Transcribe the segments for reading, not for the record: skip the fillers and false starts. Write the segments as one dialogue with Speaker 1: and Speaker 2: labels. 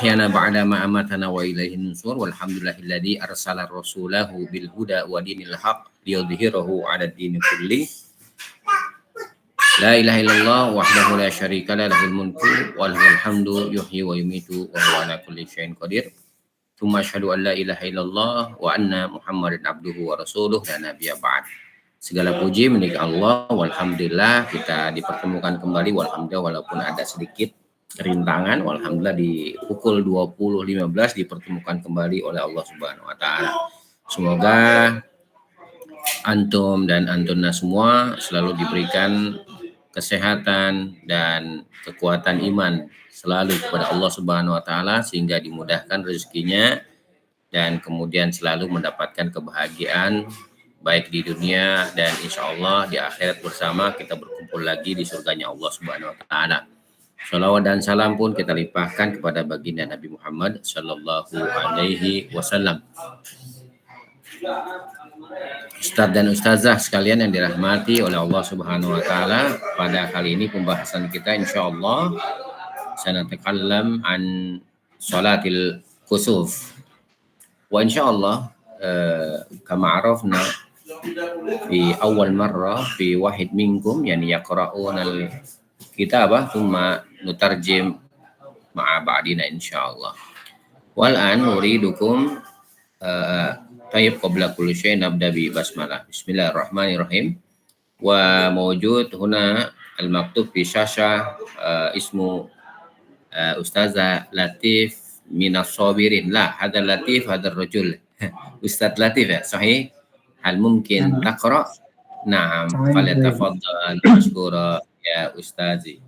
Speaker 1: ahyana ba'da ma amatana wa ilaihin nusur walhamdulillahilladzi arsala rasulahu bil huda wa dinil haq liyudhhirahu 'ala ad-dini kulli. La ilaha illallah wahdahu la syarika lah lahul mulku wa lahul hamdu yuhyi wa yumitu wa huwa ala kulli syai'in qadir. Tsumma asyhadu an la ilaha illallah wa anna Muhammadan abduhu wa rasuluh la nabiyya ba'd. Segala puji milik Allah, walhamdulillah kita dipertemukan kembali, walhamdulillah walaupun ada sedikit rintangan, walhamdulillah di pukul 20.15 dipertemukan kembali oleh Allah Subhanahu wa taala. Semoga antum dan antuna semua selalu diberikan kesehatan dan kekuatan iman selalu kepada Allah Subhanahu wa taala sehingga dimudahkan rezekinya dan kemudian selalu mendapatkan kebahagiaan baik di dunia dan insya Allah di akhirat bersama kita berkumpul lagi di surganya Allah Subhanahu wa taala. Shalawat dan salam pun kita limpahkan kepada baginda Nabi Muhammad sallallahu alaihi wasallam. Ustadz dan ustazah sekalian yang dirahmati oleh Allah Subhanahu wa taala, pada kali ini pembahasan kita insyaallah sanatakallam an salatil kusuf. Wa insyaallah kama arafna fi awal marrah fi wahid minkum yani yaqra'una al-kitabah thumma nutarjim ma'a ba'dina insyaallah. Wal an nuridukum tayyib qabla kulli syai' nabda bi basmalah. Bismillahirrahmanirrahim. Wa mawjud huna al-maktub fi syashah ismu Ustazah Latif minas sabirin. La, hadha Latif, hadha rajul. Ustaz Latif ya, sahih? Hal mungkin taqra? Naam, falyatafaddal mashkura ya Ustazi.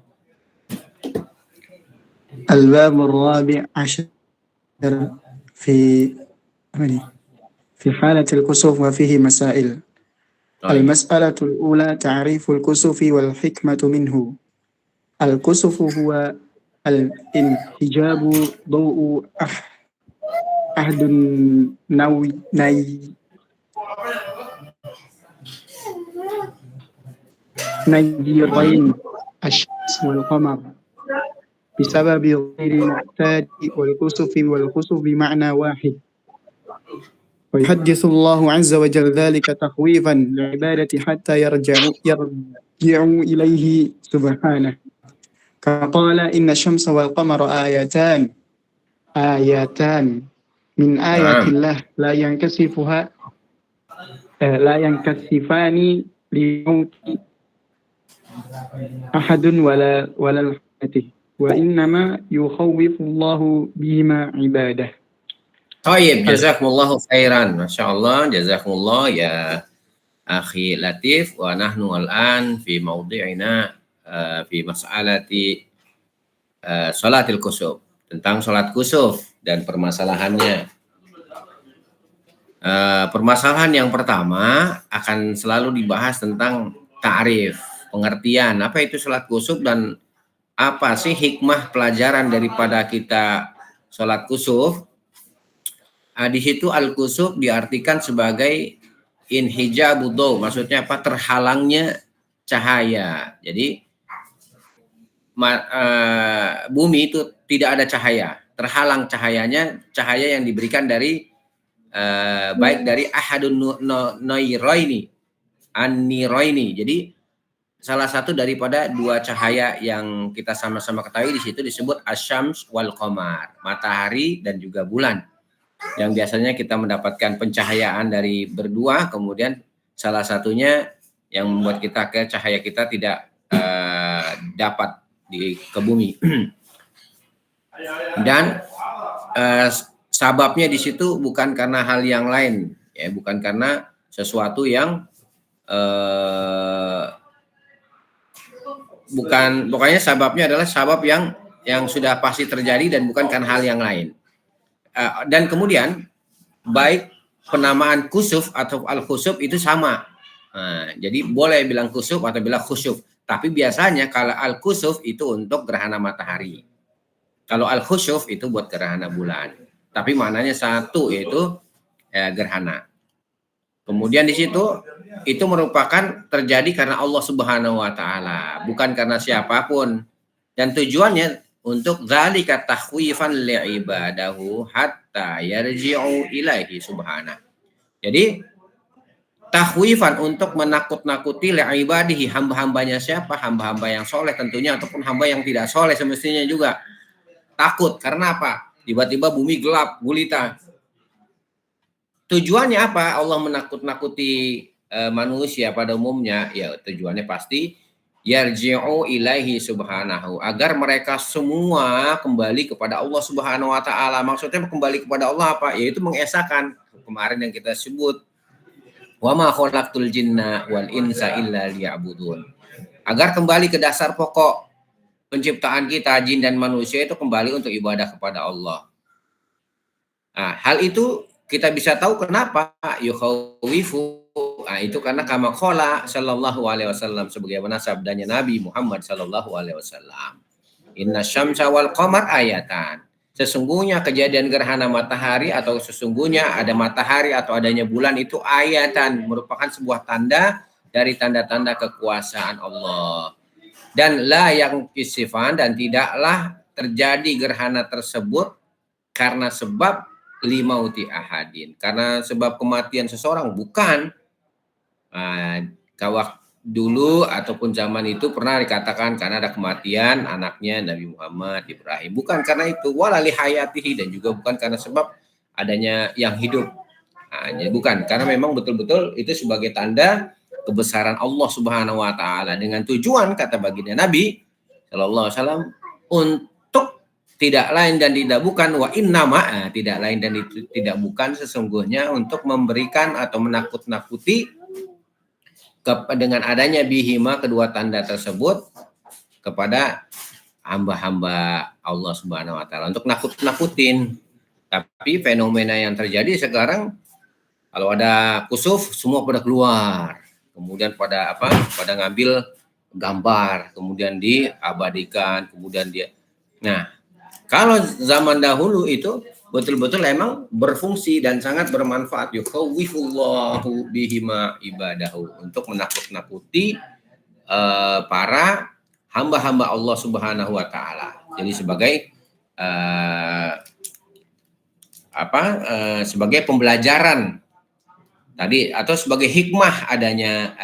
Speaker 2: الباب الرابع عشر في حالة الكسوف وفيه مسائل. المسألة الأولى تعريف الكسوف والحكمة منه. الكسوف هو الانحجاب ضوء أحد نيرين الشمس والقمر بسبب غير المعتاد والكسوف بمعنى واحد. ويحدث الله عز وجل ذلك تخويفا للعبادة حتى يرجعوا إليه سبحانه. فقال إن الشمس والقمر آيتان من آيات الله لا ينكسفان لموت أحد ولا الحياة وإنما يخوف الله بهما عباده.
Speaker 1: Tayyib, jazakumullahu khairan. Masyaallah, jazakumullah ya akhi Latif. Wa nahnu al-an fi mawdi'ina fi mas'alati salatil kusuf, tentang salat kusuf dan permasalahannya. Permasalahan yang pertama akan selalu dibahas tentang ta'rif, pengertian apa itu salat kusuf dan apa sih hikmah pelajaran daripada kita salat kusuf. Di situ al-kusuf diartikan sebagai inhijabu daw, maksudnya apa? Terhalangnya cahaya. Jadi bumi itu tidak ada cahaya, terhalang cahayanya, cahaya yang diberikan dari baik dari ahadun nairaini an-niraini. Jadi salah satu daripada dua cahaya yang kita sama-sama ketahui di situ disebut asyams wal qamar, matahari dan juga bulan. Yang biasanya kita mendapatkan pencahayaan dari berdua, kemudian salah satunya yang membuat cahaya kita tidak dapat ke bumi. Dan sababnya di situ bukan karena hal yang lain, ya, bukan karena sesuatu yang pokoknya sababnya adalah sabab yang sudah pasti terjadi dan bukan karena hal yang lain. Dan kemudian baik penamaan kusuf atau al-khusuf itu sama. Jadi boleh bilang kusuf atau bilang khusuf. Tapi biasanya kalau al-kusuf itu untuk gerhana matahari. Kalau al-khusuf itu buat gerhana bulan. Tapi maknanya satu, yaitu gerhana. Kemudian di situ itu merupakan terjadi karena Allah Subhanahu wa taala, bukan karena siapapun. Dan tujuannya untuk zalika takhwifan li'ibadahu hatta yarji'u ilaihi subhanahu. Jadi takhwifan untuk menakut-nakuti li'ibadihi, hamba-hambanya siapa? Hamba-hamba yang soleh tentunya, ataupun hamba yang tidak soleh semestinya juga takut. Karena apa? Tiba-tiba bumi gelap gulita. Tujuannya apa? Allah menakut-nakuti manusia pada umumnya, ya tujuannya pasti yarji'u ilaihi subhanahu, agar mereka semua kembali kepada Allah Subhanahu wa taala. Maksudnya kembali kepada Allah apa? Yaitu mengesahkan kemarin yang kita sebut wa ma khalaqtul jinna wal insa illa liya'budun. Agar kembali ke dasar pokok penciptaan kita, jin dan manusia itu kembali untuk ibadah kepada Allah. Nah, hal itu kita bisa tahu kenapa yukhawifu. Nah, itu karena kama qala sallallahu alaihi wasallam, sebagaimana sabdanya Nabi Muhammad sallallahu alaihi wasallam. Inna syamsa wal qamar ayatan. Sesungguhnya kejadian gerhana matahari atau sesungguhnya ada matahari atau adanya bulan itu ayatan, merupakan sebuah tanda dari tanda-tanda kekuasaan Allah. Dan la yang kisifan, dan tidaklah terjadi gerhana tersebut karena sebab limauti ahadin, karena sebab kematian seseorang, bukan. Kawak dulu ataupun zaman itu pernah dikatakan karena ada kematian anaknya Nabi Muhammad Ibrahim, bukan karena itu, wala li hayatihi, dan juga bukan karena sebab adanya yang hidup. Jadi bukan, karena memang betul-betul itu sebagai tanda kebesaran Allah Subhanahu wa taala, dengan tujuan kata baginda Nabi sallallahu alaihi wasallam untuk tidak lain dan tidak bukan, wa innama, tidak lain dan tidak bukan, sesungguhnya untuk memberikan atau menakut-nakuti dengan adanya bihima, kedua tanda tersebut, kepada hamba-hamba Allah Subhanahu wa taala, untuk nakut-nakutin. Tapi fenomena yang terjadi sekarang, kalau ada kusuf semua pada keluar, kemudian pada ngambil gambar, kemudian diabadikan, kemudian dia. Nah, kalau zaman dahulu itu betul-betul emang berfungsi dan sangat bermanfaat, yukhawwifullahu bihima ibadahu, untuk menakut-nakuti para hamba-hamba Allah Subhanahu wa taala. Jadi sebagai sebagai pembelajaran tadi, atau sebagai hikmah adanya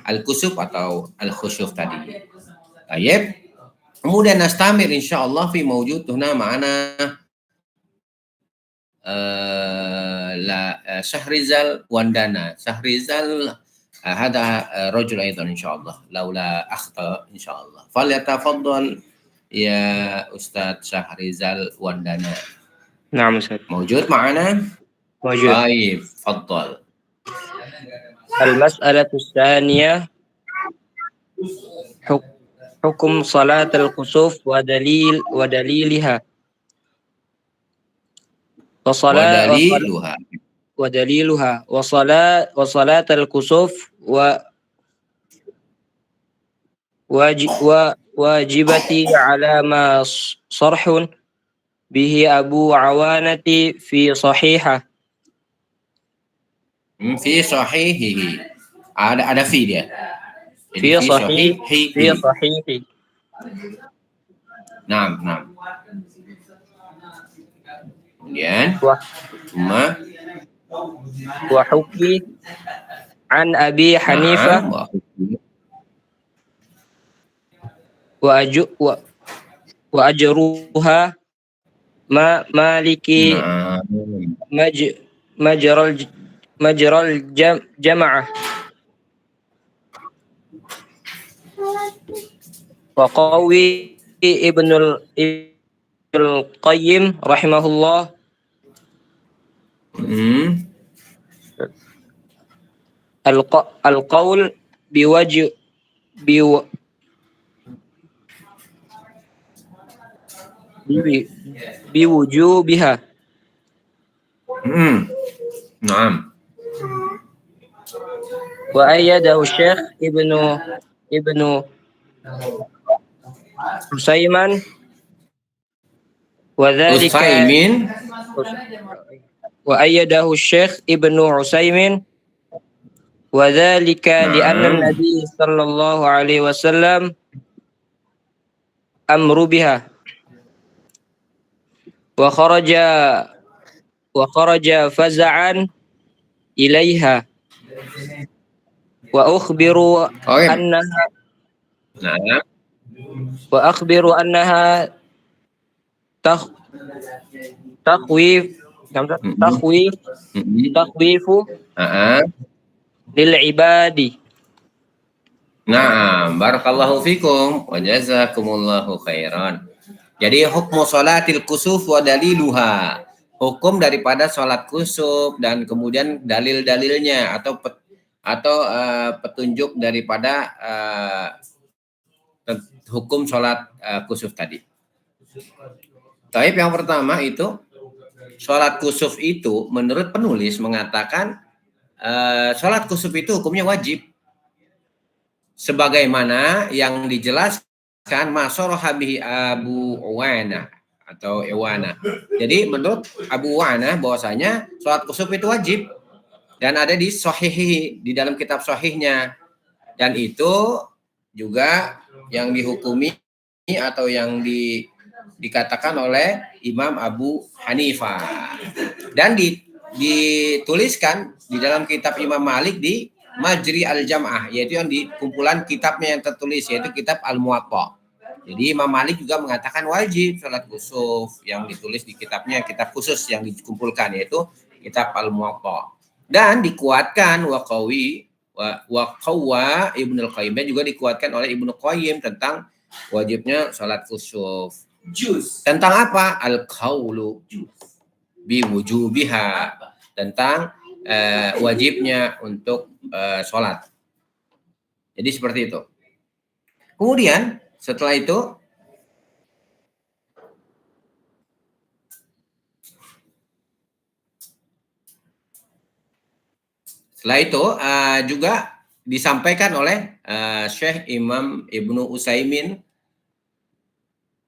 Speaker 1: al-kusuf atau al-khusyuf tadi. Baik. Kemudian nastamir insyaallah fi mawjuduna ma'ana Syahrizal Wandana. Syahrizal hada rajul aidan insyaallah, laula akhta insyaallah. Falyatafaddal ya Ustaz Syahrizal Wandana.
Speaker 3: نعم أستاذ.
Speaker 1: موجود معنا؟
Speaker 3: موجود.
Speaker 1: طيب تفضل.
Speaker 3: المسألة الثانية حكم صلاة الكسوف ودليلها. ودليلها وصلاة الكسوف واجبتي على ما صرح به أبو عوانة في صحيحة.
Speaker 1: في صحيحه ada fi dia.
Speaker 3: في صحيحه.
Speaker 1: Naam. Kemudian
Speaker 3: وحكي عن أبي حنيفة وأجروها مالكي مجرى الجمعة. وقوي ابن القيم رحمه الله القول بوجوبها.
Speaker 1: نعم.
Speaker 3: وأيده الشيخ ابن عثيمين وذلك وأيده الشيخ ابن عثيمين وذلك لأن النبي صلى الله عليه وسلم أمر بها wa kharaja faza'an ilaiha wa ukhbiru
Speaker 1: Oke.
Speaker 3: annaha
Speaker 1: Nah,
Speaker 3: wa akhbiru annaha takhwif takhwifu lil ibadi.
Speaker 1: Nah, barakallahu fikum wa jazakumullahu khairan. Jadi hukmu sholatil kusuf wa daliluha. Hukum daripada sholat kusuf dan kemudian dalil-dalilnya atau petunjuk daripada hukum sholat kusuf tadi. Taib yang pertama itu sholat kusuf itu menurut penulis mengatakan sholat kusuf itu hukumnya wajib. Sebagaimana yang dijelaskan Masoroha bihi Abu Uwana atau Iwana. Jadi menurut Abu Uwana bahwasanya sholat kusuf itu wajib dan ada di Sahih, di dalam kitab Sahihnya, dan itu juga yang dihukumi atau yang dikatakan oleh Imam Abu Hanifah dan dituliskan di dalam kitab Imam Malik di Majri al-Jam'ah, yaitu yang di kumpulan kitabnya yang tertulis, yaitu kitab Al-Muwatta. Jadi Imam Malik juga mengatakan wajib sholat kusuf yang ditulis di kitabnya, kitab khusus yang dikumpulkan, yaitu kitab Al-Muwatta. Dan dikuatkan Waqawwa Ibnu Al-Qayyim, juga dikuatkan oleh Ibnu Qayyim tentang wajibnya sholat kusuf. Tentang apa? Al-Qaulu biwujubiha, tentang wajibnya untuk sholat. Jadi seperti itu. Kemudian setelah itu juga disampaikan oleh Syekh Imam Ibnu Utsaimin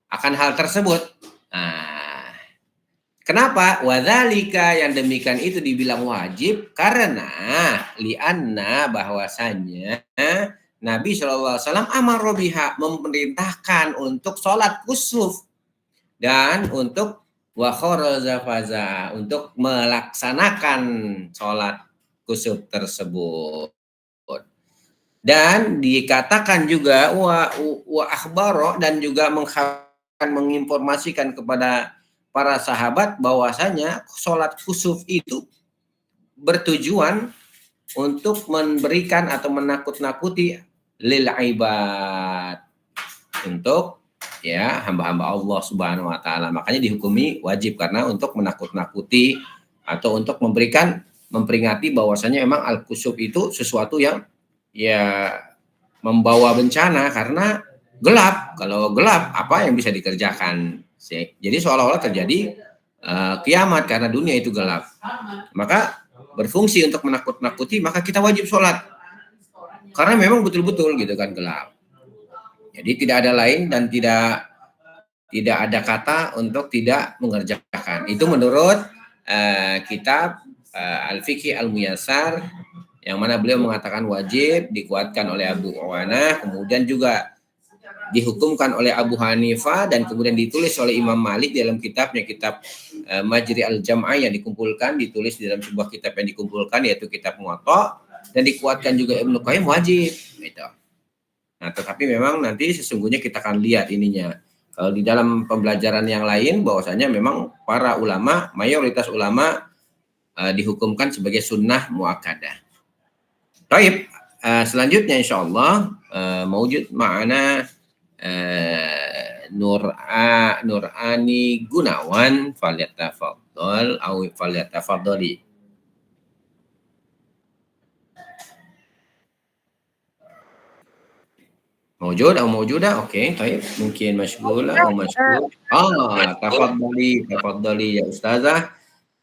Speaker 1: akan hal tersebut. Kenapa? Wadzalika, yang demikian itu dibilang wajib karena lianna, bahwasanya Nabi SAW amar biha, memerintahkan untuk sholat kusuf dan untuk wa kharaja faza, untuk melaksanakan sholat kusuf tersebut. Dan dikatakan juga wa akhbaro, dan juga menginformasikan kepada para sahabat bahwasanya sholat kusuf itu bertujuan untuk memberikan atau menakut-nakuti lil ibad, untuk ya hamba-hamba Allah Subhanahu wa taala. Makanya dihukumi wajib karena untuk menakut-nakuti atau untuk memperingati bahwasanya memang al-kusuf itu sesuatu yang ya membawa bencana karena gelap. Kalau gelap apa yang bisa dikerjakan? Jadi seolah-olah terjadi kiamat karena dunia itu gelap. Maka berfungsi untuk menakut-nakuti, maka kita wajib sholat. Karena memang betul-betul gitu kan gelap. Jadi tidak ada lain dan tidak ada kata untuk tidak mengerjakan. Itu menurut kitab Al-Fiqh Al-Muyassar, yang mana beliau mengatakan wajib, dikuatkan oleh Abu Uwana, kemudian juga dihukumkan oleh Abu Hanifah, dan kemudian ditulis oleh Imam Malik dalam kitabnya, kitab Majri al-Jam'ah, yang ditulis di dalam sebuah kitab yang dikumpulkan, yaitu kitab Muwatta, dan dikuatkan juga Ibnu Qayyim wajib gitu. Nah, tetapi memang nanti sesungguhnya kita akan lihat ininya. Kalau di dalam pembelajaran yang lain bahwasanya memang para ulama, mayoritas ulama dihukumkan sebagai sunnah muakkadah. Baik, selanjutnya insyaallah maujud ma'ana Nurani Gunawan, falyatafaddal atau falyatafaddali. Maujudah, oke, baik. Mungkin masyghul atau masyghul. Tafaddali ya ustazah.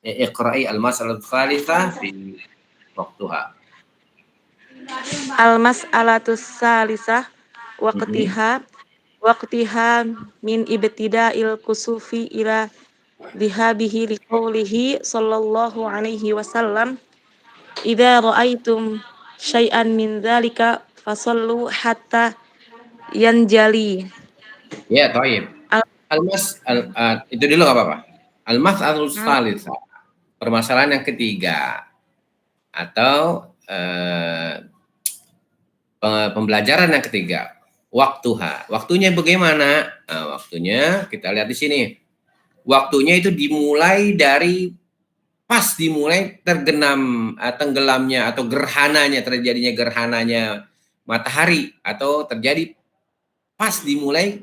Speaker 1: Iqra'i al-mas'alah ats-tsalitsah fi waqtuha.
Speaker 4: Al-mas'alatus salisah waqtiha min ibtida'il kusufi ila dhihabihi liqaulihi sallallahu alaihi wasallam, idza ra'aitum syai'an min dzalika fasallu hatta yanjali.
Speaker 1: Ya, thayyib. Itu dulu enggak apa-apa. Al-mas'alatul tsalitsah, permasalahan yang ketiga atau pembelajaran yang ketiga, waktuha. Waktunya bagaimana? Nah, waktunya kita lihat di sini. Waktunya itu dimulai dari dimulai tenggelamnya atau terjadinya gerhananya matahari, atau terjadi pas dimulai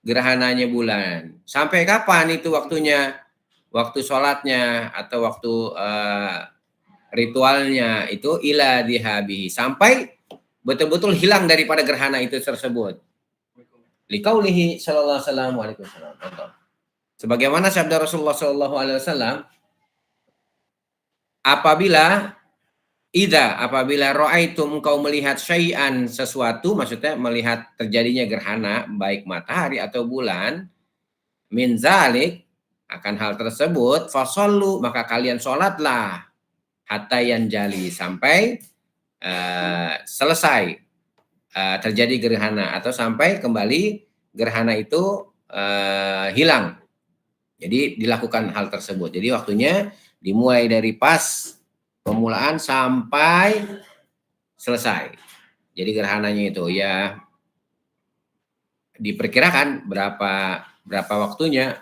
Speaker 1: gerhananya bulan. Sampai kapan itu waktunya? Waktu sholatnya atau waktu ritualnya itu ila dihabihi, sampai betul-betul hilang daripada gerhana itu tersebut. Liqaulihi sallallahu alaihi wasallam. Sebagaimana sabda Rasulullah sallallahu alaihi wasallam, apabila ra'aitum, engkau melihat syai'an, sesuatu, maksudnya melihat terjadinya gerhana baik matahari atau bulan, min zalik, akan hal tersebut, fasallu, maka kalian sholatlah, hatta yanjali, sampai selesai terjadi gerhana, atau sampai kembali gerhana itu hilang. Jadi dilakukan hal tersebut. Jadi waktunya dimulai dari pas pemulaan sampai selesai. Jadi gerhananya itu ya diperkirakan berapa waktunya,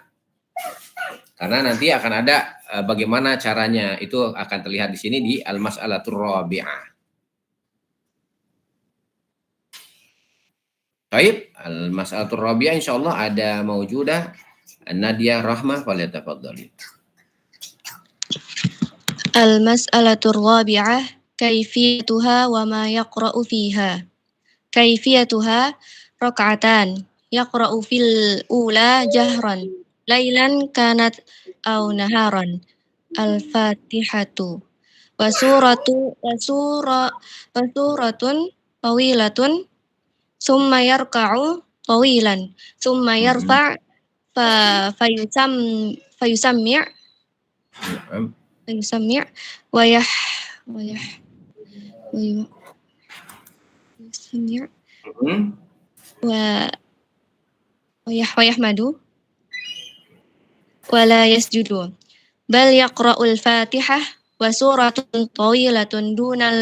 Speaker 1: karena nanti akan ada bagaimana caranya, itu akan terlihat di sini di al-mas'alatur rabi'ah. Baik, al-mas'alatur rabi'ah insyaallah ada maujudah Nadia Rahmah, falyatafaddali.
Speaker 5: Al-mas'alatur rabi'ah, kaifiyatuha wa ma yaqra'u fiha. Kaifiyatuha raka'atan, yaqra'u fil ula jahran, lailan kanat aw naharan. Al-Fatihatu wa suratun tawilatun, summa yarka'u tawilan, summa yarfa' fayusammi' wayahmadu wala yasjudu, bal yaqra'ul fatihah wa suratun tawilatun dunal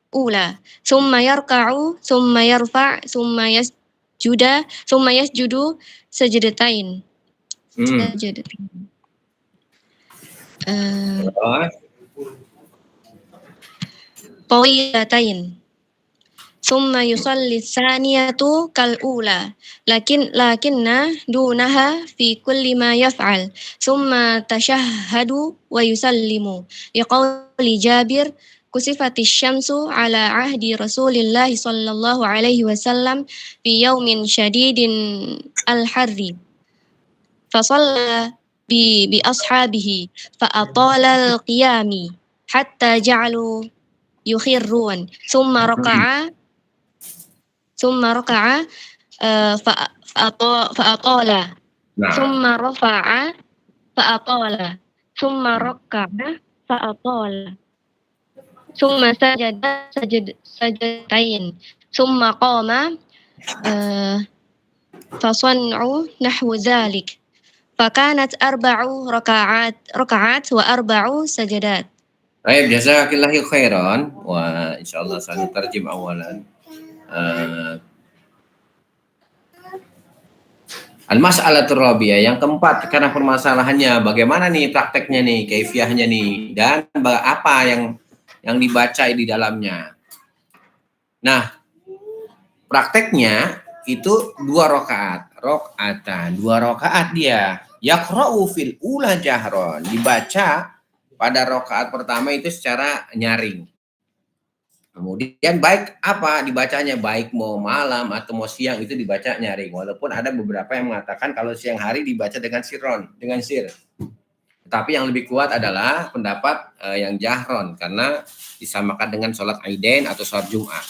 Speaker 5: ula, summa yarka'u summa yarfa' summa yasjudu sajdatain. Tawilatain, summa yusalli tsaniyatu kal ula, lakinna dunaha fi kulli ma yaf'al, summa tashahhadu wa yusallimu, liqauli Jabir, kusifatis syamsu ala ahdi Rasulillah sallallahu alaihi wasallam fi yaumin syadidin al-harri, fasalla bi ashabihi fa atala al-qiyami hatta ja'alu yukhirrun, summa raka'a fa'atala, summa rafa'a fa'atala, summa raka'a fa'atala, summa sajadatain, summa qama fasan'u nahwu dzalik, fakanat arba'u raka'at wa arba'u sajadat.
Speaker 1: Baik, jazakallahu khairan, wa insyaallah saya terjem awalan. Al-mas'alatur rabi'ah, yang keempat, karena permasalahannya bagaimana nih prakteknya nih, kaifiahnya nih, dan apa yang dibaca di dalamnya. Nah, prakteknya itu 2 rakaat, dua rakaat dia. Yaqra'u fil ula jahron, dibaca pada rakaat pertama itu secara nyaring. Kemudian baik apa dibacanya, baik mau malam atau mau siang itu dibaca nyaring. Walaupun ada beberapa yang mengatakan kalau siang hari dibaca dengan sir. Tetapi yang lebih kuat adalah pendapat yang jahron, karena disamakan dengan sholat Aidain atau sholat Jumat.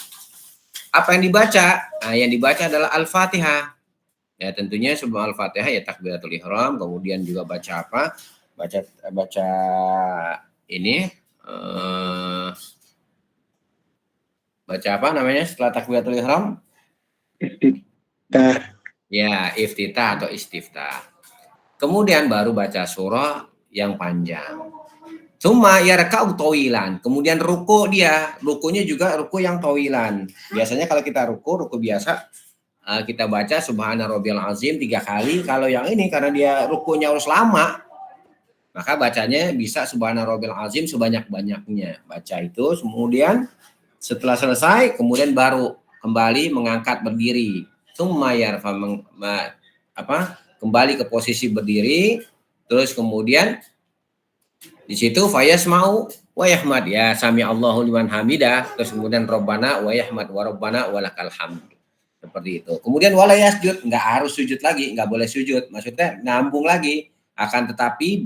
Speaker 1: Apa yang dibaca? Nah, yang dibaca adalah Al-Fatihah. Ya, tentunya sebelum Al-Fatihah ya takbiratul ihram, kemudian juga baca apa? Baca ini baca apa namanya setelah takbiratul ihram?
Speaker 2: Iftitah.
Speaker 1: Ya, iftitah atau istiftah. Kemudian baru baca surah yang panjang. Summa yarka'u tawilan. Kemudian ruku dia. Rukunya juga ruku yang tawilan. Biasanya kalau kita ruku biasa kita baca subhana rabbiyal azim 3 kali. Kalau yang ini karena dia rukunya harus lama, maka bacanya bisa subhana rabbiyal azim sebanyak-banyaknya. Baca itu, kemudian setelah selesai, kemudian baru kembali mengangkat berdiri. Summa yarfa kembali ke posisi berdiri, terus kemudian di situ fayasma'u wa yahmad, ya sami Allahu liman hamidah, terus kemudian robbana wa yahmad wa rabbana walakal hamd. Seperti itu. Kemudian wala yasjud, enggak harus sujud lagi, enggak boleh sujud. Maksudnya nyambung lagi. Akan tetapi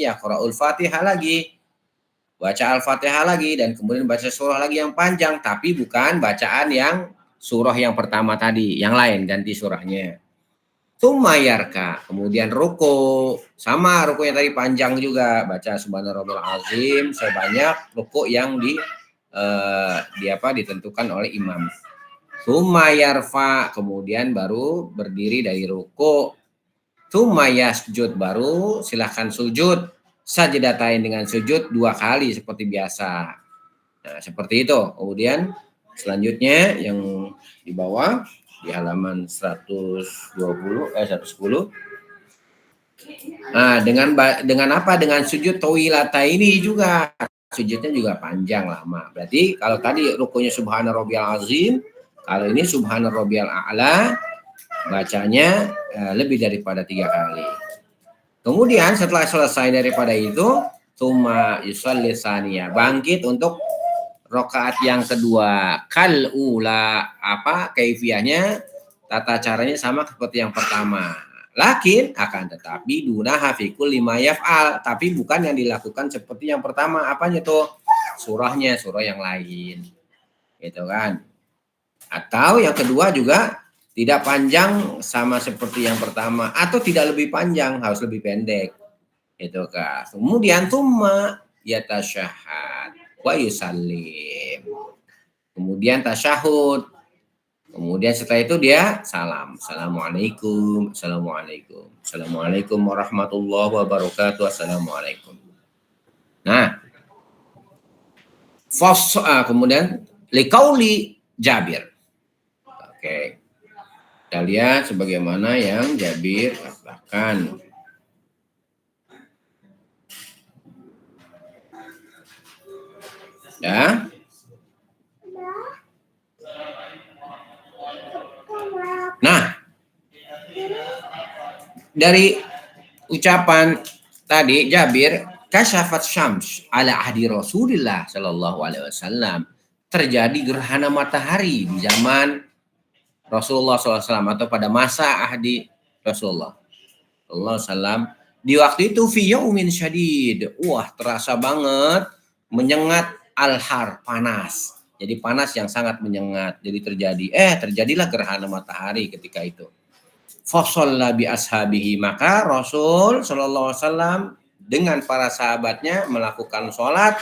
Speaker 1: yaqra'ul Fatihah lagi. Baca Al-Fatihah lagi dan kemudian baca surah lagi yang panjang, tapi bukan bacaan yang surah yang pertama tadi, yang lain ganti surahnya. Tumayarka, kemudian ruku, sama ruku yang tadi panjang juga, baca subhana rabbiyal azim sebanyak ruku yang ditentukan oleh imam. Tumayarfa, kemudian baru berdiri dari ruku. Tumayasjud, baru silahkan sujud. Sajdatain dengan sujud 2 kali seperti biasa. Nah, seperti itu. Kemudian selanjutnya yang di bawah di halaman 110. Nah, dengan apa? Dengan sujud tawilata ini juga. Sujudnya juga panjang lama. Berarti kalau tadi rukunya subhana rabbiyal azim, kalau ini subhana rabbiyal a'la, bacanya lebih daripada 3 kali. Kemudian setelah selesai daripada itu, tsumma yusalli tsaniyah, bangkit untuk rakaat yang kedua. Kal ula, kaifiyahnya, tata caranya sama seperti yang pertama. Lakin akan tetapi dunaha fi kulli ma yaf'al, tapi bukan yang dilakukan seperti yang pertama. Apanya tuh? Surahnya, surah yang lain. Gitu kan. Atau yang kedua juga tidak panjang sama seperti yang pertama, atau tidak lebih panjang, harus lebih pendek. Itu kan. Kemudian tsumma yatasyahhad wa yusallim. Kemudian tasyahud. Kemudian setelah itu dia salam. Assalamualaikum, assalamualaikum, assalamualaikum warahmatullahi wabarakatuh, assalamualaikum. Nah, kemudian liqauli Jabir. Oke. Kita lihat sebagaimana yang Jabir katakan. Ya. Nah, dari ucapan tadi Jabir, kasyafat syams ala ahdi Rasulillah sallallahu alaihi wasallam, terjadi gerhana matahari di zaman Rasulullah SAW atau pada masa ahdi Rasulullah SAW. Di waktu itu fi yaumin syadid, wah terasa banget menyengat, alhar, panas. Jadi panas yang sangat menyengat. Jadi terjadilah gerhana matahari ketika itu. Fasalla bi ashabihi, maka Rasul SAW dengan para sahabatnya melakukan sholat.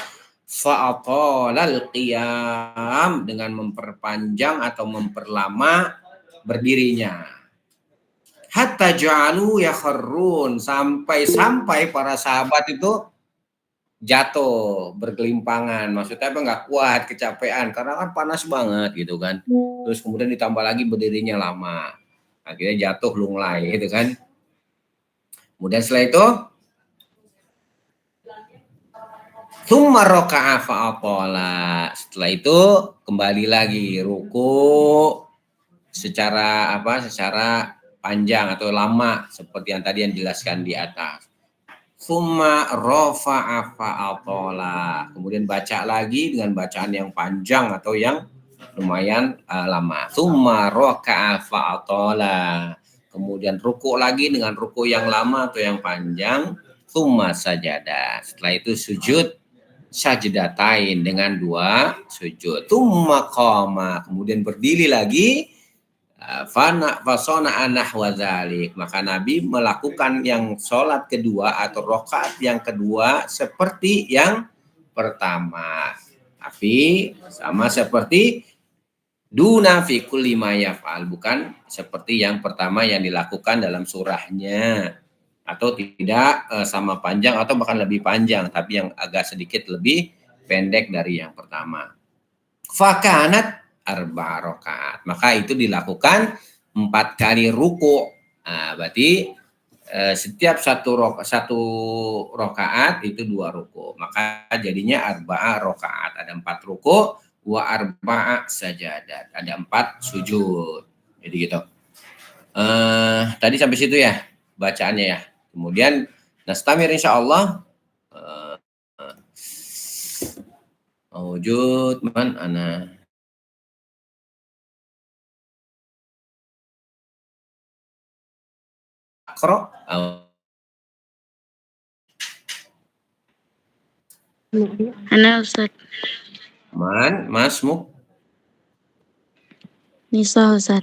Speaker 1: Fa'atalal qiyam, dengan memperpanjang atau memperlama berdirinya. Hatta ja'alu yakharrun, sampai para sahabat itu jatuh bergelimpangan. Maksudnya nggak kuat, kecapean karena kan panas banget gitu kan. Terus kemudian ditambah lagi berdirinya lama. Akhirnya jatuh lunglai gitu kan. Kemudian setelah itu tsumma raka'a fa'atala. Setelah itu kembali lagi ruku secara panjang atau lama seperti yang tadi yang dijelaskan di atas. Tsumma rafa'a fa'atala. Kemudian baca lagi dengan bacaan yang panjang atau yang lumayan lama. Tsumma raka'a fa'atala. Kemudian ruku lagi dengan ruku yang lama atau yang panjang. Tsumma sajada. Setelah itu sujud sajdatain, dengan 2 sujud. Tsumma qama, kemudian berdiri lagi. Fasona nahwa dzalik, maka Nabi melakukan yang sholat kedua atau rakaat yang kedua seperti yang pertama, tapi sama seperti Duna fi kulli ma yaf'al, bukan seperti yang pertama yang dilakukan dalam surahnya, atau tidak sama panjang atau bahkan lebih panjang, tapi yang agak sedikit lebih pendek dari yang pertama. Fakanat arba rakaat, maka itu dilakukan 4 kali ruku. Nah, berarti setiap satu rakaat itu 2 ruku, maka jadinya arba'a rakaat, ada 4 ruku, wa arba'a sajadat, ada 4 sujud. Jadi gitu. Tadi sampai situ ya bacaannya ya. Kemudian nastamir insyaallah. Wujud man ana. Akro.
Speaker 4: Ana Ustaz.
Speaker 1: Man, masmuk.
Speaker 4: Nisa Ustaz.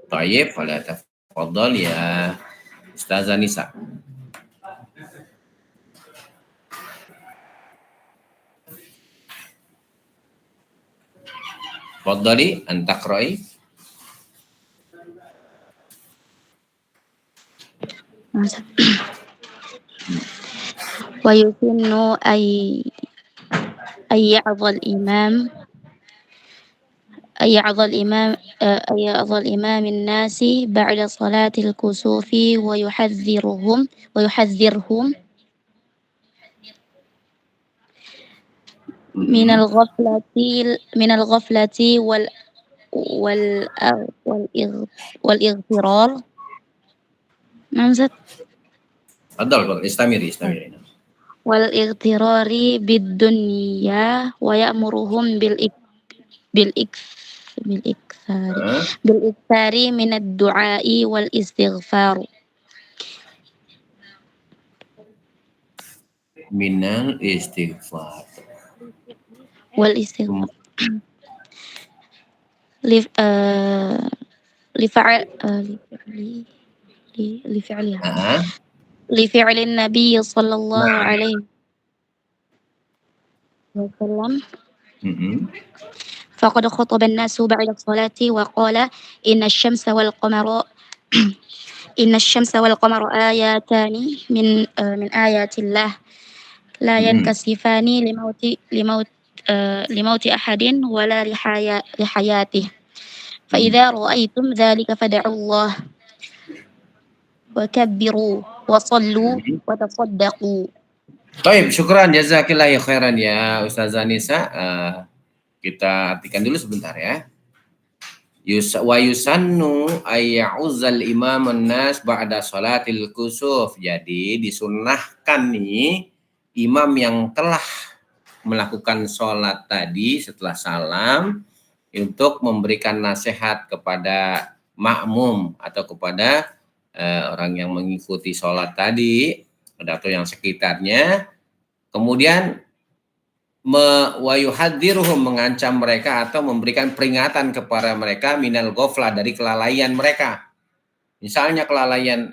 Speaker 1: Tayyib, fala tafadhal ya Ustazah Nisa. Fadhali antaqra'i.
Speaker 4: Wa yusinnu ay ya'dhal imam الناس بعد صلاة الكسوف ويحذرهم من الغفلة والاغترار.
Speaker 1: Fadhal, istamiri.
Speaker 4: والاغترار بالدنيا ويأمرهم بالإكثار من الدعاء والاستغفار.
Speaker 1: Minal istighfar.
Speaker 4: والاستغفار لفعل النبي صلى الله عليه وسلم. فقد خطب الناس بعد الصلاة وقال إن الشمس والقمر آياتان من آيات الله لا ينكسفان لموت أحد ولا لحياته. فإذا رأيتم ذلك فادعوا الله وكبروا وصلوا وتصدقوا.
Speaker 1: Baik, syukran jazakillahu khairan ya Ustazah Nisa. Kita artikan dulu sebentar ya. Wa yusannu ayya'uzal imamun nas ba'da salatil kusuf. Jadi disunnahkan nih imam yang telah melakukan sholat tadi setelah salam untuk memberikan nasihat kepada makmum atau kepada orang yang mengikuti sholat tadi atau yang sekitarnya, kemudian wa yuhadziruhum, mengancam mereka atau memberikan peringatan kepada mereka minal ghaflah, dari kelalaian mereka. Misalnya kelalaian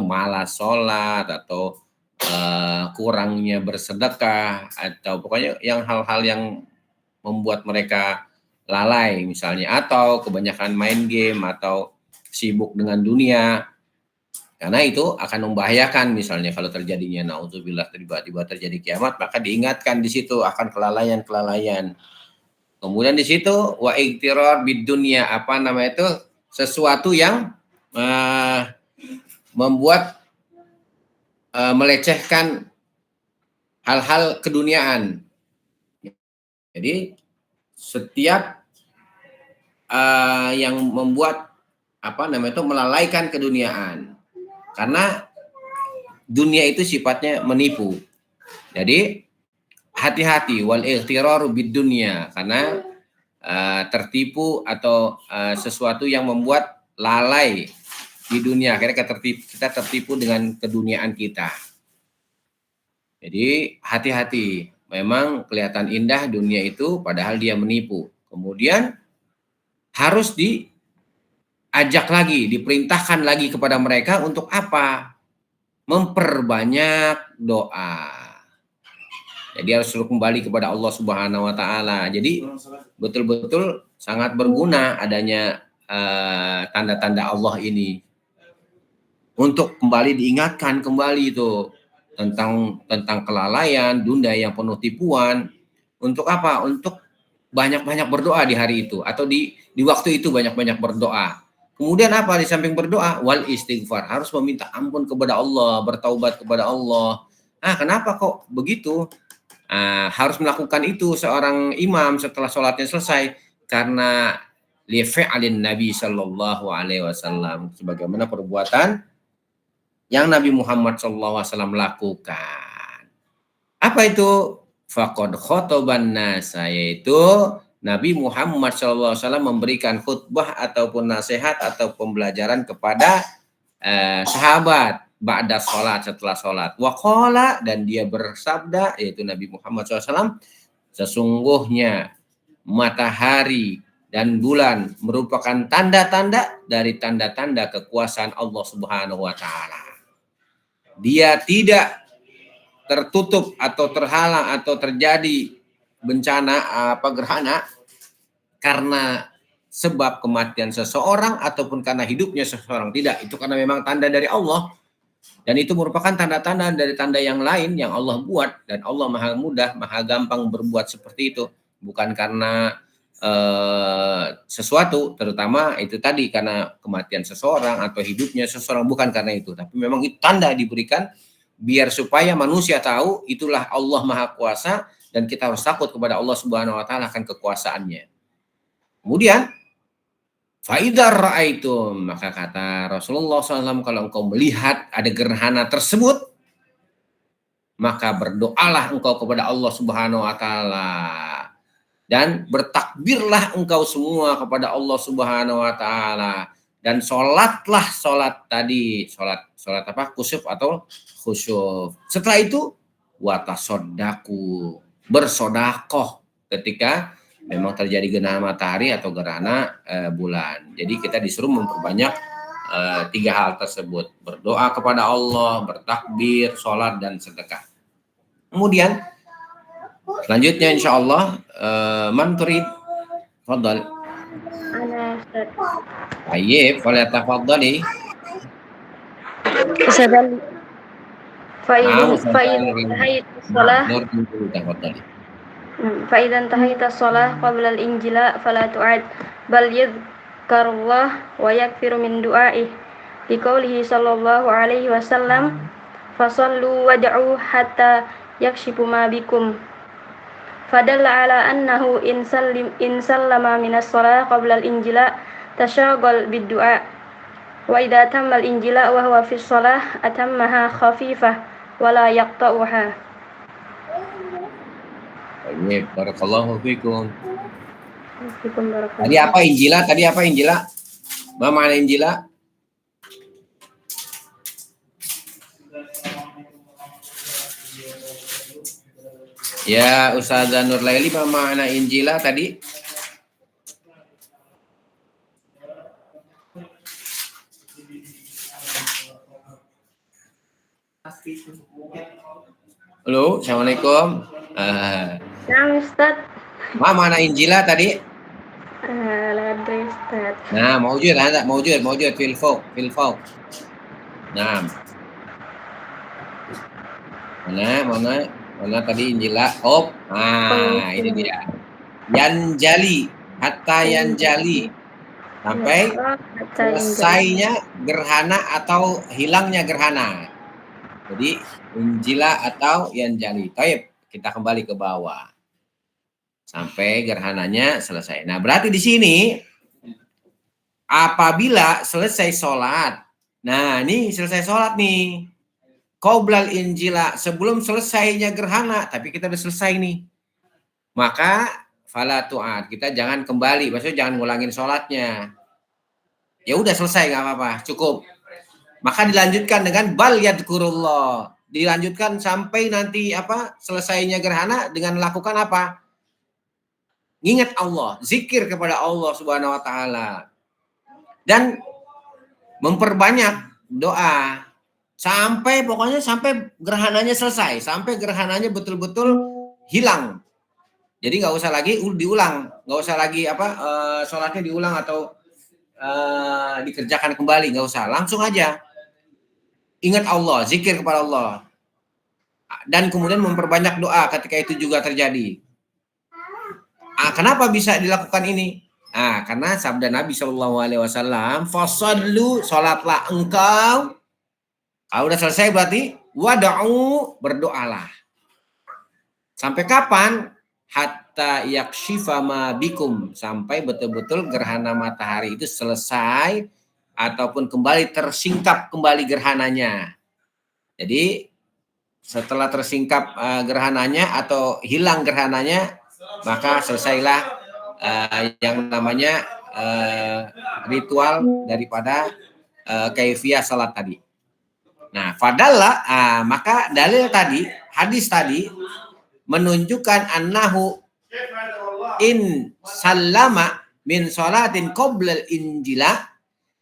Speaker 1: malas sholat atau kurangnya bersedekah atau pokoknya yang hal-hal yang membuat mereka lalai misalnya, atau kebanyakan main game atau sibuk dengan dunia. Karena itu akan membahayakan, misalnya kalau terjadinya naudzubillah tiba-tiba terjadi kiamat, maka diingatkan di situ akan kelalaian. Kemudian di situ wa iktirar bidunya, sesuatu yang membuat melecehkan hal-hal keduniaan. Jadi setiap yang membuat melalaikan keduniaan. Karena dunia itu sifatnya menipu. Jadi hati-hati wal ightiraru bidunya, karena tertipu atau sesuatu yang membuat lalai di dunia. Akhirnya kita tertipu dengan keduniaan kita. Jadi hati-hati. Memang kelihatan indah dunia itu, padahal dia menipu. Kemudian harus diajak lagi, diperintahkan lagi kepada mereka untuk apa? Memperbanyak doa. Jadi harus selalu kembali kepada Allah Subhanahu wa taala. Jadi betul-betul sangat berguna adanya tanda-tanda Allah ini. Untuk kembali diingatkan kembali itu tentang kelalaian, dunia yang penuh tipuan. Untuk apa? Untuk banyak-banyak berdoa di hari itu atau di waktu itu banyak-banyak berdoa. Kemudian apa di samping berdoa? Wal istighfar, harus meminta ampun kepada Allah, bertaubat kepada Allah. Kenapa kok begitu? Harus melakukan itu seorang imam setelah sholatnya selesai karena li fi'lin Nabi sallallahu alaihi wasallam, sebagaimana perbuatan yang Nabi Muhammad sallallahu alaihi wasallam lakukan. Apa itu? Faqad khotoban nasa, yaitu Nabi Muhammad sallallahu alaihi wasallam memberikan khutbah ataupun nasihat atau pembelajaran kepada sahabat ba'da sholat, setelah sholat. Waqala, dan dia bersabda, yaitu Nabi Muhammad SAW, sesungguhnya matahari dan bulan merupakan tanda-tanda dari tanda-tanda kekuasaan Allah Subhanahu wa taala. Dia tidak tertutup atau terhalang atau terjadi bencana gerhana karena sebab kematian seseorang ataupun karena hidupnya seseorang. Tidak, itu karena memang tanda dari Allah. Dan itu merupakan tanda-tanda dari tanda yang lain yang Allah buat, dan Allah maha mudah, maha gampang berbuat seperti itu. Bukan karena sesuatu, terutama itu tadi karena kematian seseorang atau hidupnya seseorang, bukan karena itu. Tapi memang itu tanda diberikan biar supaya manusia tahu itulah Allah maha kuasa dan kita harus takut kepada Allah Subhanahu wa taala akan kekuasaannya. Kemudian faidar ra'aitum, maka kata Rasulullah SAW, kalau engkau melihat ada gerhana tersebut, maka berdoalah engkau kepada Allah Subhanahu wa taala dan bertakbirlah engkau semua kepada Allah Subhanahu wa taala dan sholatlah sholat tadi, sholat apa? Kusuf atau khusyuf. Setelah itu watasodaku, bersodakoh ketika memang terjadi gerhana matahari atau gerhana bulan. Jadi kita disuruh memperbanyak 3 hal tersebut. Berdoa kepada Allah, bertakbir, sholat, dan sedekah. Kemudian selanjutnya insya Allah man turid? Fadal.
Speaker 4: Ana Ustaz.
Speaker 1: Baik, falyatafaddali.
Speaker 4: Ustaz,
Speaker 1: Naam,
Speaker 4: فإذا انتهيت الصلاة
Speaker 1: Nur tafaddali.
Speaker 4: فإذا انتهيت الصلاة قبل الإنجلاء فلا تعد بل يذكر الله ويكثر من دعائه لقوله صلى الله عليه وسلم فصلوا وادعوا حتى يكشف ما بكم فدل على أنه إن سلم من الصلاة قبل الإنجلاء تشاغل بالدعاء وإذا تم الإنجلاء وهو في الصلاة أتمها خفيفة ولا يقطعها.
Speaker 1: Baik, barakallahu fikum.
Speaker 4: Assalamualaikum
Speaker 1: Tadi apa Injila? Apa makna Injila? Ya, Ustazah Nur Laili, apa makna Injila tadi? Halo, Assalamualaikum.
Speaker 4: Nah, Ustaz.
Speaker 1: Ma mana Injila tadi?
Speaker 4: La adri, Ustaz.
Speaker 1: Nah, موجود fil fawq. Nah. Mana tadi Injila? Ini dia. Yanjali, hatta yanjali. Sampai selesainya gerhana atau hilangnya gerhana. Jadi Injila atau yanjali. Baik, kita kembali ke bawah. Sampai gerhananya selesai. Nah, berarti di sini apabila selesai sholat. Nah, ini selesai sholat nih. Qoblal injila, sebelum selesainya gerhana, tapi kita udah selesai nih. Maka fala tu'ad, kita jangan kembali, maksudnya jangan ngulangin sholatnya. Ya udah selesai, nggak apa-apa, cukup. Maka dilanjutkan dengan bal yadkurullah. Dilanjutkan sampai nanti selesainya gerhana dengan melakukan apa? Ingat Allah, zikir kepada Allah Subhanahu wa taala. Dan memperbanyak doa sampai gerhananya selesai, sampai gerhananya betul-betul hilang. Jadi nggak usah lagi diulang, nggak usah lagi sholatnya diulang atau dikerjakan kembali, nggak usah, langsung aja ingat Allah, zikir kepada Allah, dan kemudian memperbanyak doa ketika itu juga terjadi. Kenapa bisa dilakukan ini? Karena sabda Nabi SAW, fasallu, sholatlah engkau. Kalau udah selesai berarti wada'u, berdoalah. Sampai kapan? Hatta yakshifa ma bikum, sampai betul-betul gerhana matahari itu selesai ataupun kembali tersingkap kembali gerhananya. Jadi setelah tersingkap gerhananya atau hilang gerhananya, maka selesailah yang namanya ritual daripada kaifiyah salat tadi. Nah, fadalla, maka dalil tadi, hadis tadi menunjukkan annahu in sallama min sholatin qoblal injila,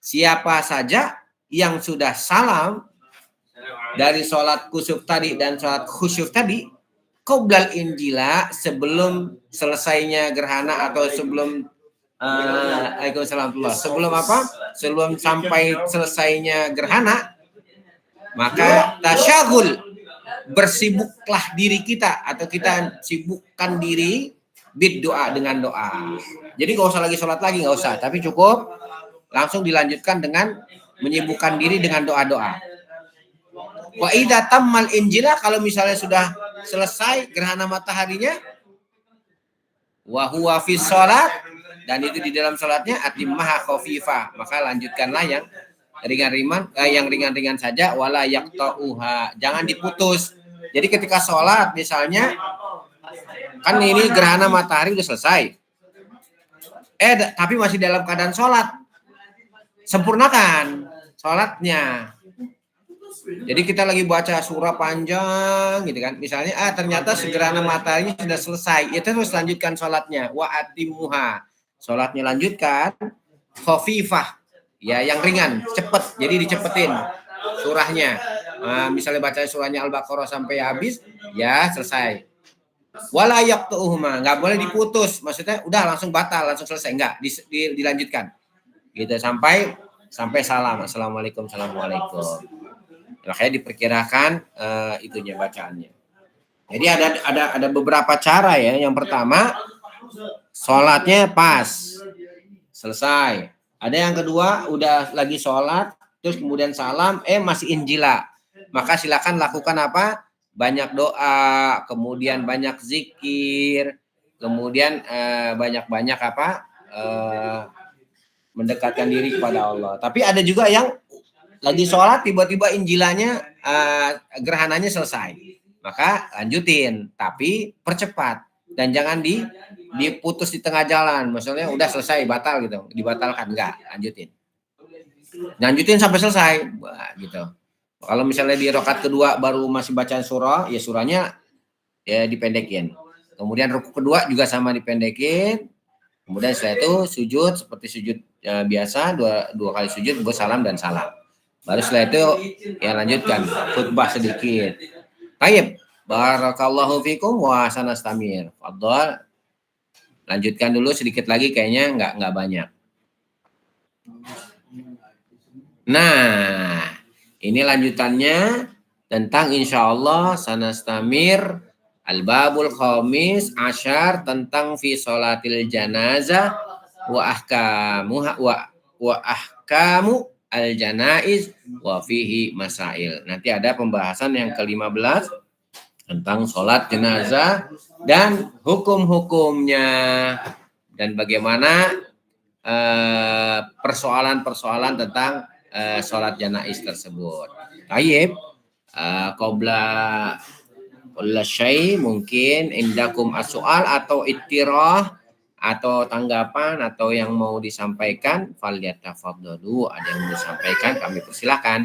Speaker 1: siapa saja yang sudah salam dari sholat kusuf tadi dan sholat khusyuf tadi, qoblal injila, sebelum selesainya gerhana atau sebelum sebelum apa? Sebelum sampai selesainya gerhana, maka tasyagul, bersibuklah diri kita atau kita sibukkan diri bid doa, dengan doa. Jadi nggak usah lagi sholat lagi, nggak usah, tapi cukup langsung dilanjutkan dengan menyibukkan diri dengan doa-doa. Wa idza tammal injila, kalau misalnya sudah selesai gerhana mataharinya, wa huwa fi sholat, dan itu di dalam sholatnya, atimmaha khafifah, maka lanjutkanlah yang ringan-ringan saja, wala yaqta'uha, jangan diputus. Jadi ketika sholat misalnya, kan ini gerhana matahari udah selesai, tapi masih dalam keadaan sholat, sempurnakan sholatnya. Jadi kita lagi baca surah panjang gitu kan, misalnya ternyata gerhana matahari sudah selesai, ya terus lanjutkan sholatnya, wa atimuha, sholatnya lanjutkan, khafifah, ya yang ringan, cepet, jadi dicepetin surahnya. Misalnya baca surahnya Al-Baqarah sampai habis, ya selesai. Wala yaqtuhuma, nggak boleh diputus, maksudnya udah langsung batal, langsung selesai, enggak, dilanjutkan. Gitu sampai salam, assalamualaikum, assalamualaikum. Makanya diperkirakan itunya bacaannya. Jadi ada beberapa cara ya. Yang pertama, sholatnya pas, selesai. Ada yang kedua, udah lagi sholat, terus kemudian salam, masih injila. Maka silakan lakukan apa? Banyak doa, kemudian banyak zikir, kemudian banyak-banyak mendekatkan diri kepada Allah. Tapi ada juga yang lagi sholat, tiba-tiba injilanya, gerhananya selesai. Maka lanjutin, tapi percepat. Dan jangan diputus di tengah jalan. Maksudnya udah selesai, batal gitu. Dibatalkan, enggak, lanjutin. Lanjutin sampai selesai, gitu. Kalau misalnya di rakaat kedua baru masih bacaan surah, ya surahnya ya dipendekin. Kemudian rukuk kedua juga sama dipendekin. Kemudian setelah itu sujud seperti sujud biasa, dua kali sujud, bersalam dan salam. Baru setelah itu ya lanjutkan khutbah sedikit. Baik, barakallahu fikum wa sanastamir. Fadhal. Lanjutkan dulu sedikit lagi, kayaknya nggak banyak. Nah, ini lanjutannya tentang insyaallah sanastamir al-babul khamis asyar, tentang fi sholatil janazah wa ahkamu al-janaiz wa fihi masail. Nanti ada pembahasan yang ke-15 tentang sholat jenazah dan hukum-hukumnya dan bagaimana persoalan-persoalan tentang sholat janaiz tersebut. Tayyib, qabla kulli syai, mungkin indakum as-su'al atau ittirah atau tanggapan atau yang mau disampaikan, falyatafadhalu, ada yang mau disampaikan kami persilakan.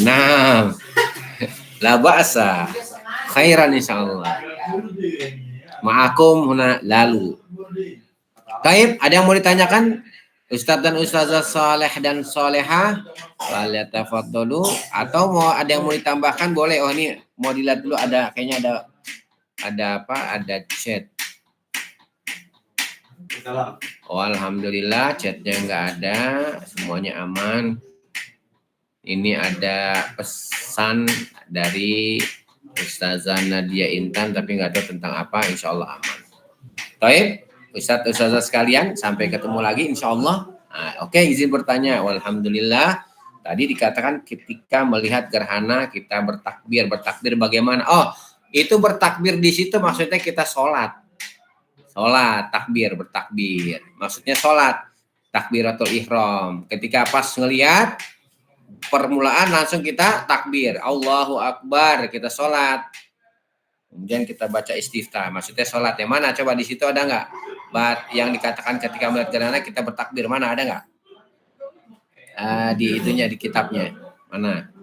Speaker 1: Nah, la ba'sa, khairan insyaallah. Ma'akum huna lalu. Taib, ada yang mau ditanyakan Ustadz dan ustazah saleh dan soleha, falyatafadhalu. Atau mau ada yang mau ditambahkan boleh. Oh ini mau dilihat dulu, ada kayaknya ada apa? Ada chat. Oh alhamdulillah chatnya nggak ada, semuanya aman. Ini ada pesan dari Ustazah Nadia Intan, tapi nggak tahu tentang apa. Insya Allah aman. Baik, Ustadz Ustazah sekalian, sampai ketemu lagi insya Allah. Nah, oke, izin bertanya. Alhamdulillah. Tadi dikatakan ketika melihat gerhana kita bertakbir. Bertakbir bagaimana? Oh, itu bertakbir di situ maksudnya kita sholat. Sholat, takbir, bertakbir. Maksudnya sholat, takbiratul ihram. Ketika pas ngelihat permulaan langsung kita takbir. Allahu Akbar, kita sholat. Kemudian kita baca istiftah, maksudnya sholat. Yang mana? Coba di situ ada nggak? Yang dikatakan ketika melihat gerhana kita bertakbir, mana ada nggak? Di itunya, di kitabnya. Mana?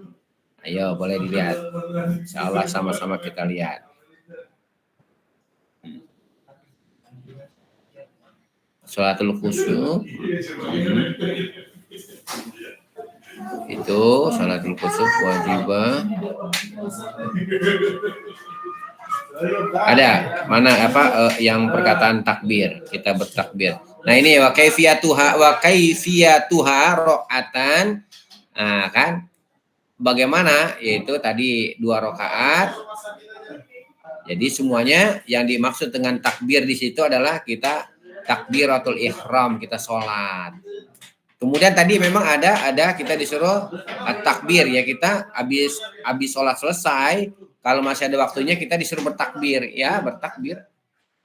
Speaker 1: Ayo, boleh dilihat. Insya Allah sama-sama kita lihat. Sholatul khusyuk. Itu sholatul khusyuk wajibah. Ada mana apa yang perkataan takbir, kita bertakbir. Nah ini wa kaifiyatuha rakaatan. Nah kan bagaimana, yaitu tadi 2 rakaat. Jadi semuanya yang dimaksud dengan takbir di situ adalah kita takbiratul ihram, kita sholat. Kemudian tadi memang ada kita disuruh takbir ya, kita habis sholat selesai. Kalau masih ada waktunya kita disuruh bertakbir, ya bertakbir.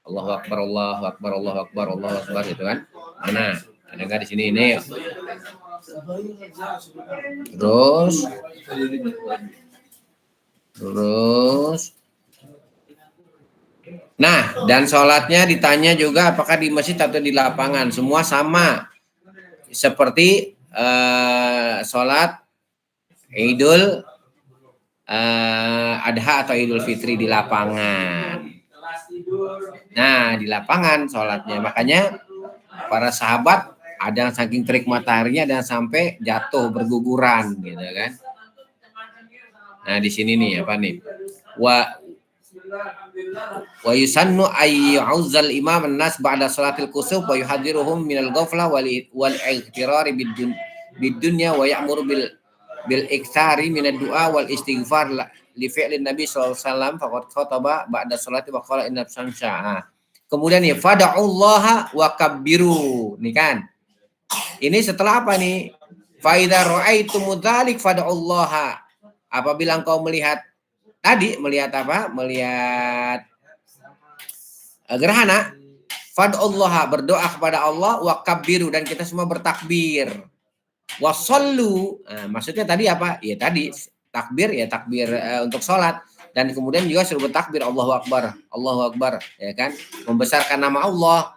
Speaker 1: Allahu Akbar, Allahu Akbar, Allahu Akbar, Allahu Akbar gitu kan. Mana? Ada nggak di sini ini? Terus. Nah, dan sholatnya ditanya juga apakah di masjid atau di lapangan. Semua sama. Seperti sholat Idul Adha atau Idul Fitri di lapangan. Nah, di lapangan sholatnya. Makanya para sahabat ada yang saking terik mataharinya dan sampai jatuh berguguran gitu kan. Nah, di sini nih apa nih? Wa yusannu ayyuzal imam an-nas ba'da salatil kusuf wa yuhadiruhum minal ghaflah wal i'tirari bid-dunya wa ya'muru bil iktsari minad du'a wal istighfar li fi'lin nabi sallallahu alaihi wasallam faqad khataba ba'da salati wa qala inna samsa. Kemudian nih fada'ullaha wa kabbiru. Nih kan. Ini setelah apa nih? Fa idza ra'aitumudz dzalik fada'ullaha. Apabila engkau melihat tadi, melihat apa? Melihat gerhana, fad'ullaha, berdoa kepada Allah, wa kabbiru, dan kita semua bertakbir. Wasallu, maksudnya tadi apa? Ya tadi takbir ya, takbir untuk sholat, dan kemudian juga suruh bertakbir Allahu Akbar, ya kan? Membesarkan nama Allah,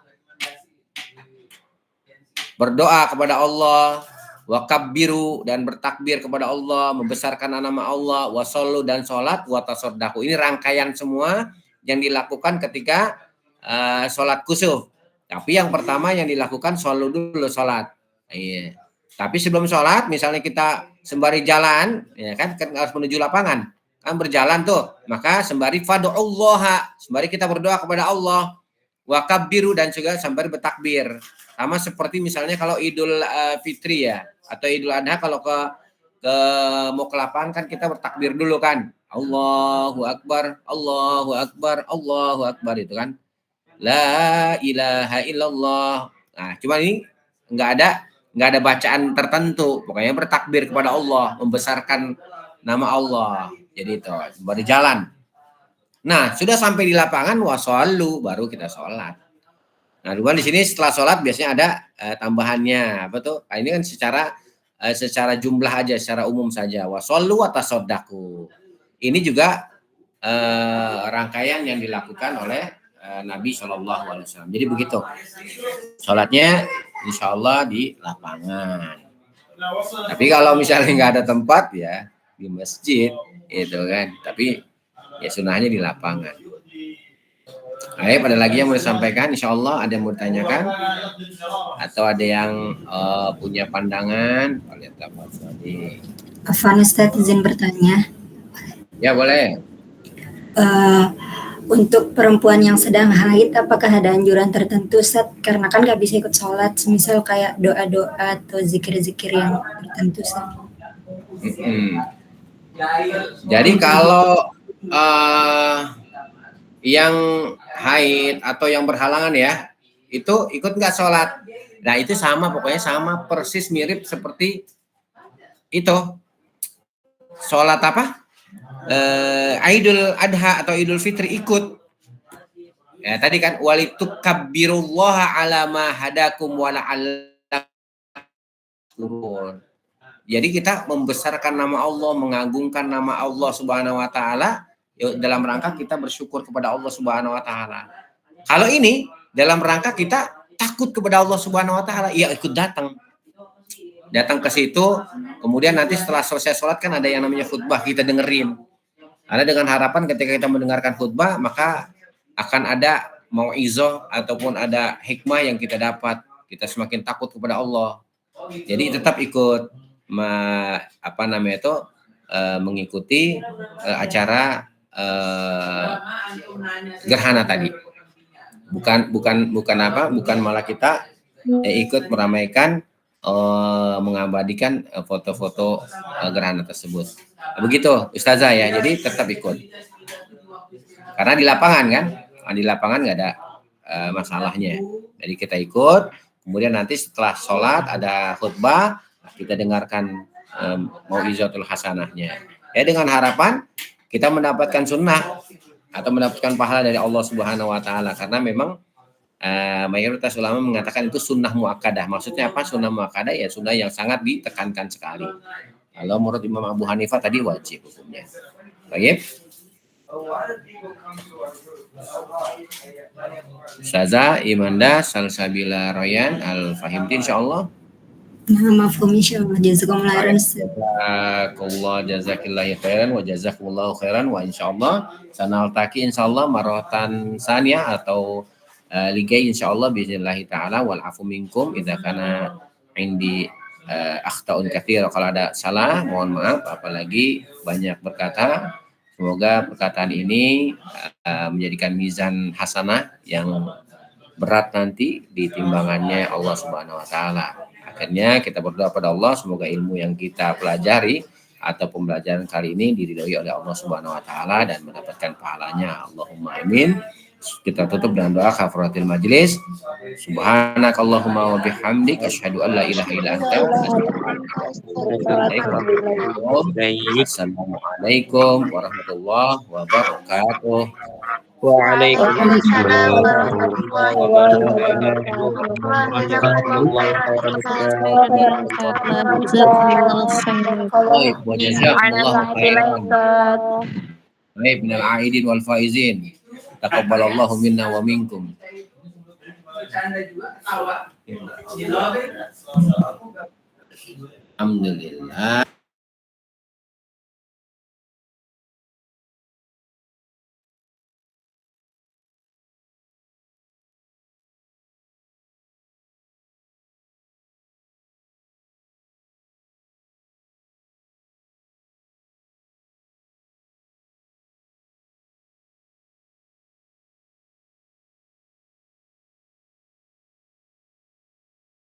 Speaker 1: berdoa kepada Allah, wa kabbiru, dan bertakbir kepada Allah, membesarkan nama Allah, wasallu, dan sholat, wa tasaddaqu. Ini rangkaian semua yang dilakukan ketika sholat kusuf. Tapi yang pertama yang dilakukan sallu dulu, sholat. Iya. Tapi sebelum sholat, misalnya kita sembari jalan, ya kan harus menuju lapangan, kan berjalan tuh, maka sembari fad'ullaha, sembari kita berdoa kepada Allah, wa kabbiru, dan juga sembari bertakbir. Sama seperti misalnya kalau Idul Fitri ya, atau Idul Adha, kalau mau ke lapangan kan kita bertakbir dulu kan, Allahu Akbar, Allahu Akbar, Allahu Akbar, itu kan, la ilaha illallah. Nah, cuma ini nggak ada bacaan tertentu, pokoknya bertakbir kepada Allah, membesarkan nama Allah. Jadi itu baru jalan. Nah, sudah sampai di lapangan, wasallu, baru kita sholat. Nah, duluan di sini setelah sholat biasanya ada tambahannya, apa tuh? Nah, ini kan secara jumlah aja, secara umum saja. Wasallu wa tasaddaqu. Ini juga rangkaian yang dilakukan oleh Nabi SAW. Jadi begitu. Sholatnya insya Allah di lapangan. Tapi kalau misalnya nggak ada tempat ya di masjid, itu kan. Tapi ya sunahnya di lapangan. Baik, ada lagi yang mau disampaikan? Insya Allah ada yang mau ditanyakan? Atau ada yang punya pandangan?
Speaker 6: Afwan Ustaz, izin bertanya.
Speaker 1: Ya, boleh.
Speaker 6: Untuk perempuan yang sedang haid, apakah ada anjuran tertentu, Ustaz? Karena kan nggak bisa ikut sholat, semisal kayak doa-doa atau zikir-zikir yang tertentu, Ustaz.
Speaker 1: Jadi kalau yang haid atau yang berhalangan ya, itu ikut nggak sholat? Nah itu sama, pokoknya sama persis mirip seperti itu. Sholat apa? Idul Adha atau Idul Fitri ikut. Ya tadi kan walitukabbirullaha ala ma hadakum wa la'allakum. Jadi kita membesarkan nama Allah, mengagungkan nama Allah Subhanahu wa taala dalam rangka kita bersyukur kepada Allah Subhanahu wa taala. Kalau ini dalam rangka kita takut kepada Allah Subhanahu wa taala, ya ikut datang ke situ, kemudian nanti setelah selesai sholat kan ada yang namanya khutbah, kita dengerin. Ada dengan harapan ketika kita mendengarkan khutbah maka akan ada mau'izah ataupun ada hikmah yang kita dapat, kita semakin takut kepada Allah. Jadi tetap ikut mengikuti acara gerhana tadi. Bukan malah kita ikut meramaikan mengabadikan foto-foto gerhana tersebut. Begitu Ustazah ya. Jadi tetap ikut. Karena di lapangan kan, di lapangan nggak ada masalahnya. Jadi kita ikut, kemudian nanti setelah sholat ada khutbah, kita dengarkan mau'izatul hasanahnya. Ya dengan harapan kita mendapatkan sunnah atau mendapatkan pahala dari Allah Subhanahu wa taala, karena memang mayoritas ulama mengatakan itu sunnah muakkadah. Maksudnya apa sunnah muakkadah? Ya sunnah yang sangat ditekankan sekali. Kalau menurut Imam Abu Hanifah tadi wajib hukumnya. Baik. Ustazah Imanda Salsabila Royan Al-Fahimti insyaallah.
Speaker 6: Mafhum insyaallah. Jazakumullah
Speaker 1: khairan wa jazakumullahu khairan wa insyaallah sanaltaqi insyaallah maratan saniyah atau ligai insyaallah biiznillah taala wal afu minkum idza kana indi akhtaun katsir. Kalau ada salah mohon maaf, apalagi banyak berkata. Semoga perkataan ini menjadikan mizan hasanah yang berat nanti di timbangannya Allah Subhanahu wa taala. Akhirnya kita berdoa pada Allah semoga ilmu yang kita pelajari atau pembelajaran kali ini diridhoi oleh Allah Subhanahu wa taala dan mendapatkan pahalanya. Allahumma amin. Kita tutup dengan doa kafaratul majlis. Subhanakallahumma wa bihamdik asyhadu an la ilaha illa anta Assalamualaikum warahmatullahi wabarakatuh.
Speaker 3: Waalaikumsalam
Speaker 1: Baik, minal aidin wal faizin. Taqabbalallahu minna wa minkum. Alhamdulillah.